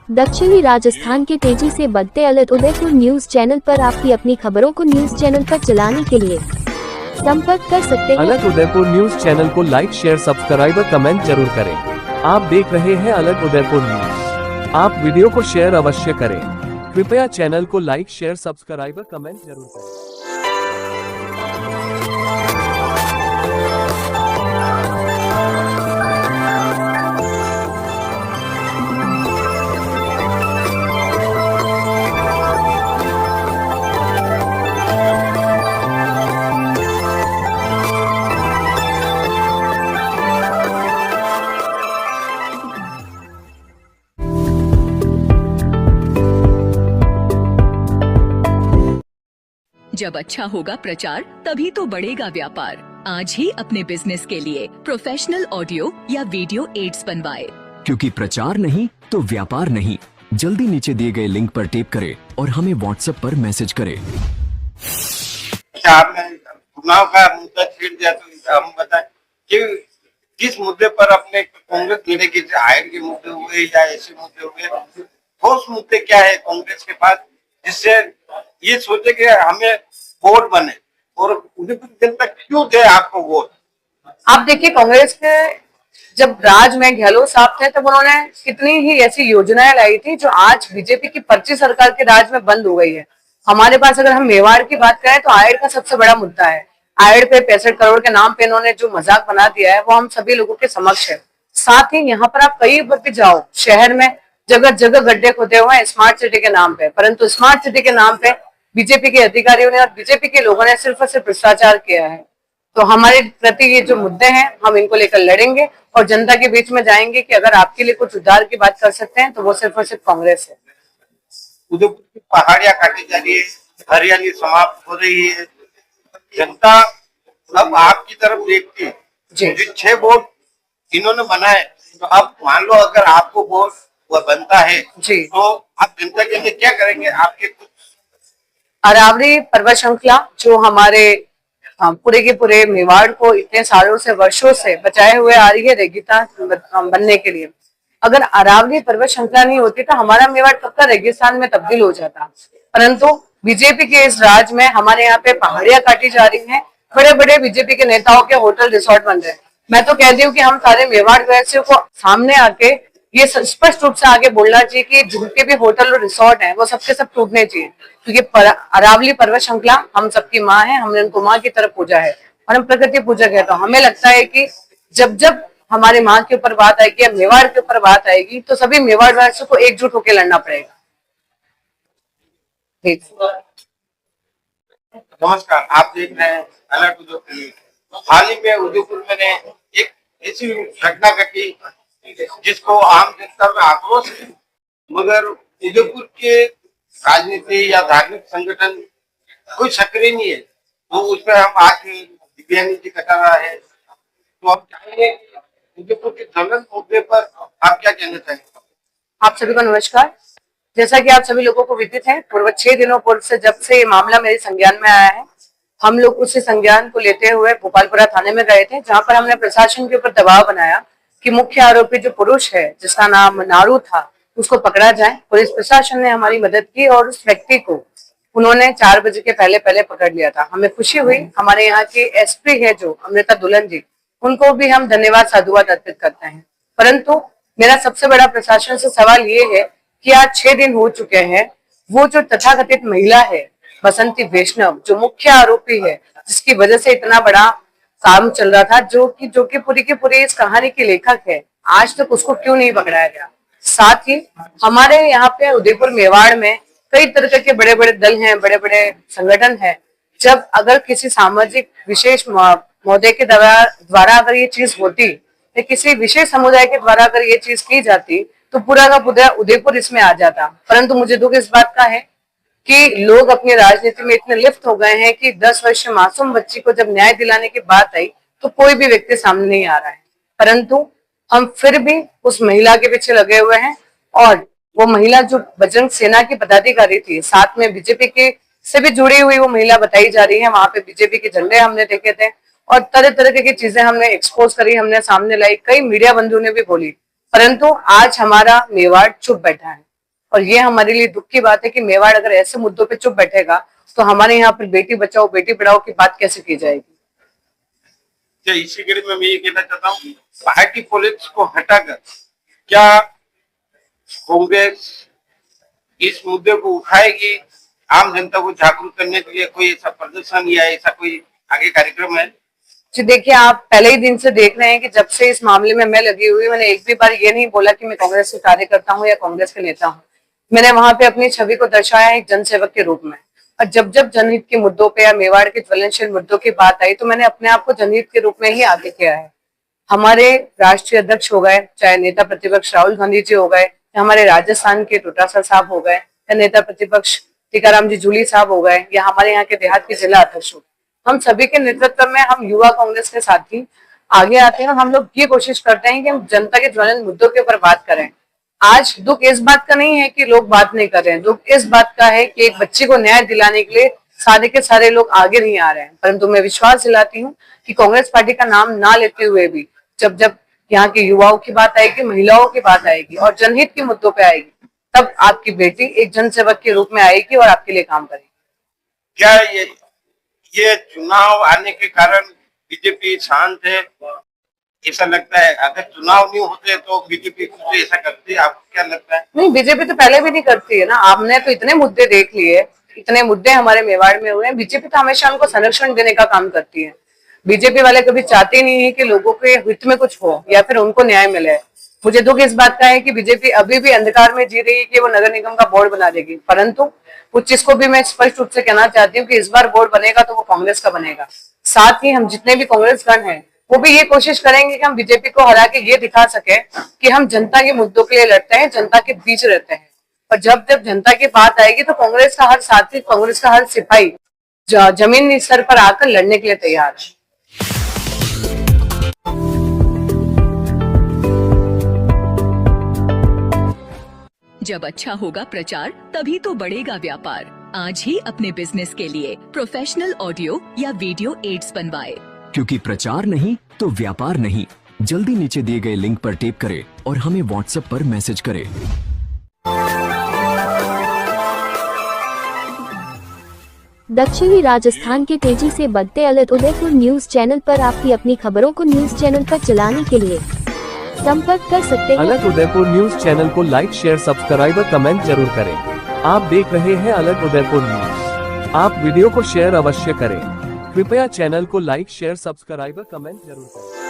दक्षिणी राजस्थान के तेजी से बढ़ते अलग उदयपुर न्यूज चैनल पर आपकी अपनी खबरों को न्यूज चैनल पर चलाने के लिए संपर्क कर सकते हैं। अलग उदयपुर न्यूज चैनल को लाइक, शेयर, सब्सक्राइब और कमेंट जरूर करें। आप देख रहे हैं अलग उदयपुर न्यूज। आप वीडियो को शेयर अवश्य करें। कृपया चैनल को लाइक, शेयर, सब्सक्राइब और कमेंट जरूर करें। जब अच्छा होगा प्रचार, तभी तो बढ़ेगा व्यापार। आज ही अपने बिजनेस के लिए प्रोफेशनल ऑडियो या वीडियो एड्स बनवाए, क्योंकि प्रचार नहीं तो व्यापार नहीं। जल्दी नीचे दिए गए लिंक पर टेप करें और हमें व्हाट्सएप पर मैसेज करें। आपने चुनाव का मुद्दा छेड़ दिया, तो हम बताएं कि किस मुद्दे पर अपने कांग्रेस लड़ेगी? आयन के मुद्दे हुए या ऐसे मुद्दे हुए, ठोस मुद्दे क्या है कांग्रेस के पास, जिससे ये सोचे कि हमें वोट बने और उदयपुर जनता क्यों दे आपको वोट? आप देखिए, कांग्रेस के जब राज में गहलोत साहब थे तब उन्होंने कितनी ही ऐसी योजनाएं लाई थी जो आज बीजेपी की पर्ची सरकार के राज में बंद हो गई है। हमारे पास अगर हम मेवाड़ की बात करें तो आयड का सबसे बड़ा मुद्दा है। आयड पे 65 करोड़ के नाम पे इन्होंने जो मजाक बना दिया है वो हम सभी लोगों के समक्ष है। साथ ही यहाँ पर आप कहीं पर भी जाओ, शहर में जगह जगह गड्ढे खोदे हुए हैं स्मार्ट सिटी के नाम पे, परंतु स्मार्ट सिटी के नाम पे बीजेपी के अधिकारियों ने और बीजेपी के लोगों ने सिर्फ और सिर्फ भ्रष्टाचार किया है। तो हमारे प्रति ये जो मुद्दे हैं हम इनको लेकर लड़ेंगे और जनता के बीच में जाएंगे कि अगर आपके लिए कुछ उद्धार की बात कर सकते हैं तो वो सिर्फ और सिर्फ कांग्रेस है। उदयपुर की पहाड़ियां काटी जा रही है, हरियाली समाप्त हो रही है, जनता अब आपकी तरफ देखती है। जो 6 वोट इन्होंने बनाए, तो अब मान लो अगर आपको वोट बनता है जी, तो आप जनता के लिए क्या करेंगे? आपके कुछ अरावली पर्वत श्रृंखला जो हमारे पूरे के पूरे मेवाड़ को इतने सालों से, वर्षों से बचाए हुए आ रही है रेगिस्तान बनने के लिए, अगर अरावली पर्वत श्रृंखला नहीं होती तो हमारा मेवाड़ कब का रेगिस्तान में तब्दील हो जाता। परंतु बीजेपी के इस राज में हमारे यहाँ पे पहाड़ियां काटी जा रही हैं, बड़े बड़े बीजेपी के नेताओं के होटल रिसोर्ट बन रहे हैं। मैं तो कहती हूँ कि हम सारे मेवाड़ वासियों को सामने आके ये स्पष्ट रूप से आगे बोलना चाहिए कि जिनके भी होटल और रिसोर्ट हैं वो सबके सब टूटने चाहिए, क्योंकि अरावली पर्वत श्रृंखला हम सबकी माँ है, हमने उनको माँ की तरफ पूजा है और हम प्रकृति पूजा है। तो हमें लगता है कि जब जब हमारे माँ के ऊपर बात आएगी या मेवाड़ के ऊपर बात आएगी तो सभी मेवाड़ वासियों को एकजुट होकर लड़ना पड़ेगा। नमस्कार, आप देख रहे हैं अलग उदयपुर। हाल ही में उदयपुर में एक ऐसी घटना घटी जिसको आम जनता में आक्रोश है, मगर उदयपुर के राजनीति या धार्मिक संगठन कोई सक्रिय नहीं है। तो उसमें हम आज दिव्यांगी जी कटा रहा है, तो हम चाहेंगे उदयपुर के ज्वलंत मुद्दे पर आप क्या कहना चाहेंगे? आप सभी को नमस्कार। जैसा कि आप सभी लोगों को विदित है, पूर्व 6 दिनों पूर्व से जब से ये मामला मेरे संज्ञान में आया है, हम लोग उसी संज्ञान को लेते हुए भोपालपुरा थाने में गए थे, जहां पर हमने प्रशासन के ऊपर दबाव बनाया कि मुख्य आरोपी जो पुरुष है जिसका नाम नारू था उसको पकड़ा जाए। पुलिस प्रशासन ने हमारी मदद की और उस व्यक्ति को उन्होंने 4 बजे के पहले पकड़ लिया था। हमें खुशी हुई। हमारे यहाँ की एसपी है जो अमृता दुल्हन जी, उनको भी हम धन्यवाद साधुवाद अर्पित करते हैं। परंतु मेरा सबसे बड़ा प्रशासन से सवाल ये है कि आज 6 दिन हो चुके हैं, वो जो तथाकथित महिला है बसंती वैष्णव जो मुख्य आरोपी है, जिसकी वजह से इतना बड़ा काम चल रहा था, जो कि पूरी की पूरी इस कहानी की लेखक है, आज तक उसको क्यों नहीं पकड़ाया गया? साथ ही हमारे यहाँ पे उदयपुर मेवाड़ में कई तरह के बड़े बड़े दल हैं, बड़े बड़े संगठन हैं। जब अगर किसी सामाजिक विशेष महोदय के द्वारा अगर ये चीज होती या किसी विशेष समुदाय के द्वारा अगर ये चीज की जाती तो पूरा का पूरा उदयपुर इसमें आ जाता। परंतु मुझे दुख इस बात का है कि लोग अपनी राजनीति में इतने लिप्त हो गए हैं कि 10 वर्षीय मासूम बच्ची को जब न्याय दिलाने की बात आई तो कोई भी व्यक्ति सामने नहीं आ रहा है। परंतु हम फिर भी उस महिला के पीछे लगे हुए हैं और वो महिला जो बजरंग सेना की पदाधिकारी थी, साथ में बीजेपी के से भी जुड़ी हुई वो महिला बताई जा रही है। वहां पे बीजेपी के झंडे हमने देखे थे और तरह तरह की चीजें हमने एक्सपोज करी, हमने सामने लाई, कई मीडिया बंधुओं ने भी बोली, परंतु आज हमारा मेवाड़ चुप बैठा है। और ये हमारे लिए दुख की बात है कि मेवाड़ अगर ऐसे मुद्दों पे चुप बैठेगा तो हमारे यहाँ पर बेटी बचाओ बेटी पढ़ाओ की बात कैसे की जाएगी। तो इसी कड़ी में मैं ये कहना चाहता हूँ, पार्टी पॉलिटिक्स को हटाकर क्या कांग्रेस इस मुद्दे को उठाएगी, आम जनता को जागरूक करने के लिए कोई ऐसा प्रदर्शन या ऐसा कोई आगे कार्यक्रम है? जी देखिए, आप पहले ही दिन से देख रहे हैं कि जब से इस मामले में मैं लगी हुई, मैंने एक भी बार ये नहीं बोला कि मैं कांग्रेस के कार्यकर्ता हूँ या कांग्रेस के नेता हूँ। मैंने वहां पे अपनी छवि को दर्शाया एक जनसेवक के रूप में। और जब जब जनहित के मुद्दों पे या मेवाड़ के ज्वलनशील मुद्दों की बात आई तो मैंने अपने आप को जनहित के रूप में ही आगे किया है। हमारे राष्ट्रीय अध्यक्ष हो गए, चाहे नेता प्रतिपक्ष राहुल गांधी जी हो गए, या हमारे राजस्थान के डोटासरा साहब हो गए, या नेता प्रतिपक्ष टीकाराम जी जूली साहब हो गए, या हमारे यहाँ के देहात के जिला अध्यक्ष हो गए, हम सभी के नेतृत्व में हम युवा कांग्रेस के साथी आगे आते हैं और हम लोग ये कोशिश करते हैं कि हम जनता के ज्वलंत मुद्दों के ऊपर बात करें। आज दुख इस बात का नहीं है कि लोग बात नहीं कर रहे हैं, दुख इस बात का है कि एक बच्ची को न्याय दिलाने के लिए सारे के सारे लोग आगे नहीं आ रहे हैं। परंतु मैं विश्वास दिलाती हूँ कि कांग्रेस पार्टी का नाम ना लेते हुए भी जब जब यहाँ के युवाओं की बात आएगी, महिलाओं की बात आएगी और जनहित के मुद्दों पे आएगी, तब आपकी बेटी एक जनसेवक के रूप में आएगी और आपके लिए काम करेगी। क्या ये चुनाव आने के कारण बीजेपी शांत है, ऐसा लगता है? अगर चुनाव नहीं होते तो बीजेपी कुछ ऐसा करती है, आपको क्या लगता है? नहीं, बीजेपी तो पहले भी नहीं करती है ना। आपने तो इतने मुद्दे देख लिए, इतने मुद्दे हमारे मेवाड़ में हुए हैं। बीजेपी तो हमेशा उनको संरक्षण देने का काम करती है। बीजेपी वाले कभी चाहते नहीं है कि लोगों के हित में कुछ हो या फिर उनको न्याय मिले। मुझे दुख इस बात का है कि बीजेपी अभी भी अंधकार में जी रही है कि वो नगर निगम का बोर्ड बना देगी। परंतु कुछ चीज को भी मैं स्पष्ट रूप से कहना चाहती हूँ कि इस बार बोर्ड बनेगा तो वो कांग्रेस का बनेगा। साथ ही हम जितने भी कांग्रेसगण हैं वो भी ये कोशिश करेंगे कि हम बीजेपी को हरा के ये दिखा सके कि हम जनता के मुद्दों के लिए लड़ते हैं, जनता के बीच रहते हैं। और जब जब जनता की बात आएगी तो कांग्रेस का हर साथी, कांग्रेस का हर सिपाही जमीनी स्तर पर आकर लड़ने के लिए तैयार है। जब अच्छा होगा प्रचार तभी तो बढ़ेगा व्यापार। आज ही अपने बिजनेस के लिए प्रोफेशनल ऑडियो या वीडियो एड्स बनवाए, क्योंकि प्रचार नहीं तो व्यापार नहीं। जल्दी नीचे दिए गए लिंक पर टैप करें और हमें व्हाट्सएप पर मैसेज करें। दक्षिणी राजस्थान के तेजी से बढ़ते अलग उदयपुर न्यूज चैनल पर आपकी अपनी खबरों को न्यूज चैनल पर चलाने के लिए संपर्क कर सकते हैं। अलग उदयपुर न्यूज चैनल को लाइक शेयर सब्सक्राइब और कमेंट जरूर करें। आप देख रहे हैं अलग उदयपुर न्यूज। आप वीडियो को शेयर अवश्य करें। कृपया चैनल को लाइक शेयर सब्सक्राइब और कमेंट जरूर करें।